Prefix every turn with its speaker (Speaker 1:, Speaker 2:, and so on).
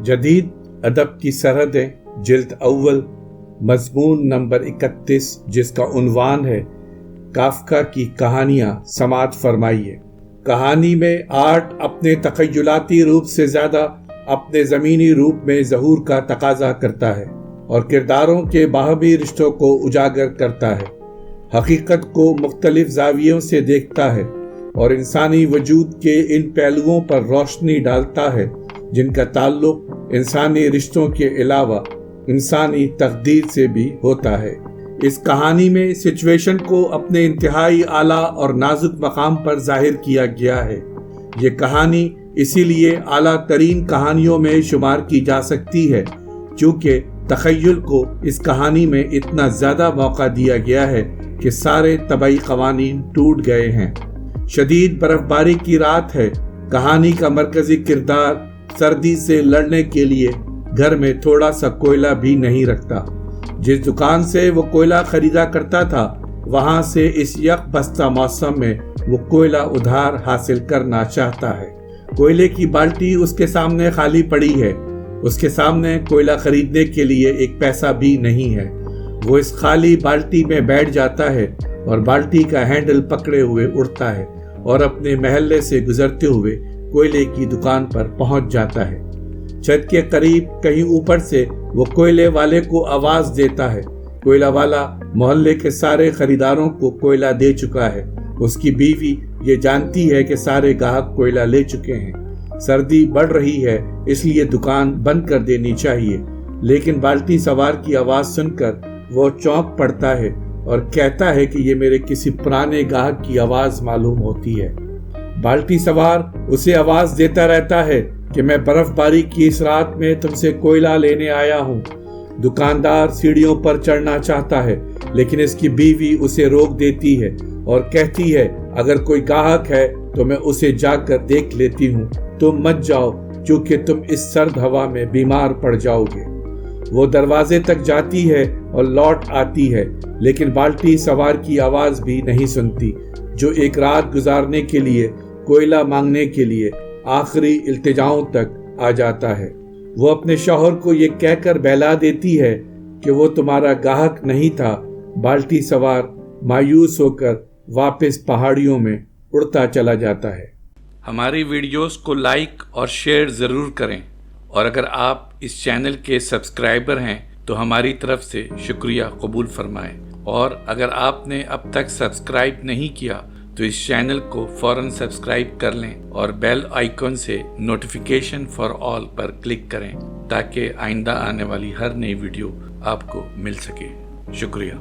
Speaker 1: جدید ادب کی سرحدیں جلد اول مضمون نمبر 31 جس کا عنوان ہے کافکا کی کہانیاں سماعت فرمائیے۔ کہانی میں آرٹ اپنے تخیلاتی روپ سے زیادہ اپنے زمینی روپ میں ظہور کا تقاضا کرتا ہے اور کرداروں کے باہمی رشتوں کو اجاگر کرتا ہے، حقیقت کو مختلف زاویوں سے دیکھتا ہے اور انسانی وجود کے ان پہلوؤں پر روشنی ڈالتا ہے جن کا تعلق انسانی رشتوں کے علاوہ انسانی تقدیر سے بھی ہوتا ہے۔ اس کہانی میں سچویشن کو اپنے انتہائی اعلیٰ اور نازک مقام پر ظاہر کیا گیا ہے۔ یہ کہانی اسی لیے اعلیٰ ترین کہانیوں میں شمار کی جا سکتی ہے چونکہ تخیل کو اس کہانی میں اتنا زیادہ موقع دیا گیا ہے کہ سارے طبعی قوانین ٹوٹ گئے ہیں۔ شدید برف باری کی رات ہے۔ کہانی کا مرکزی کردار سردی سے لڑنے کے لیے گھر میں تھوڑا سا کوئلہ بھی نہیں رکھتا۔ جس دکان سے وہ کوئلہ خریدا کرتا تھا وہاں سے اس یک بستہ موسم میں وہ کوئلہ ادھار حاصل کرنا چاہتا ہے۔ کوئلے کی بالٹی اس کے سامنے خالی پڑی ہے۔ اس کے سامنے کوئلہ خریدنے کے لیے ایک پیسہ بھی نہیں ہے۔ وہ اس خالی بالٹی میں بیٹھ جاتا ہے اور بالٹی کا ہینڈل پکڑے ہوئے اڑتا ہے اور اپنے محلے سے گزرتے ہوئے کوئلے کی دکان پر پہنچ جاتا ہے۔ چھت کے قریب کہیں اوپر سے وہ کوئلے والے کو آواز دیتا ہے۔ کوئلہ والا محلے کے سارے خریداروں کو کوئلہ دے چکا ہے۔ اس کی بیوی یہ جانتی ہے کہ سارے گاہک کوئلہ لے چکے ہیں۔ سردی بڑھ رہی ہے اس لیے دکان بند کر دینی چاہیے، لیکن بالٹی سوار کی آواز سن کر وہ چونک پڑتا ہے اور کہتا ہے کہ یہ میرے کسی پرانے گاہک کی آواز معلوم ہوتی ہے۔ بالٹی سوار اسے آواز دیتا رہتا ہے کہ میں برف باری کی اس رات میں تم سے کوئلہ لینے آیا ہوں۔ دکاندار سیڑھیوں پر چڑھنا چاہتا ہے لیکن اس کی بیوی اسے روک دیتی ہے اور کہتی ہے اگر کوئی گاہک ہے تو میں اسے جا کر دیکھ لیتی ہوں، تم مت جاؤ کیونکہ تم اس سرد ہوا میں بیمار پڑ جاؤ گے۔ وہ دروازے تک جاتی ہے اور لوٹ آتی ہے لیکن بالٹی سوار کی آواز بھی نہیں سنتی جو ایک رات گزارنے کے لیے کوئلہ مانگنے کے لیے آخری التجاؤں تک آ جاتا ہے۔ وہ اپنے شوہر کو یہ کہہ کر بہلا دیتی ہے کہ وہ تمہارا گاہک نہیں تھا۔ بالٹی سوار مایوس ہو کر واپس پہاڑیوں میں اڑتا چلا جاتا ہے۔
Speaker 2: ہماری ویڈیوز کو لائک اور شیئر ضرور کریں اور اگر آپ اس چینل کے سبسکرائبر ہیں تو ہماری طرف سے شکریہ قبول فرمائیں، اور اگر آپ نے اب تک سبسکرائب نہیں کیا تو اس چینل کو فوراً سبسکرائب کر لیں اور بیل آئیکن سے notification for all per click کریں تاکہ آئندہ آنے والی ہر نئی ویڈیو آپ کو مل سکے۔ شکریہ۔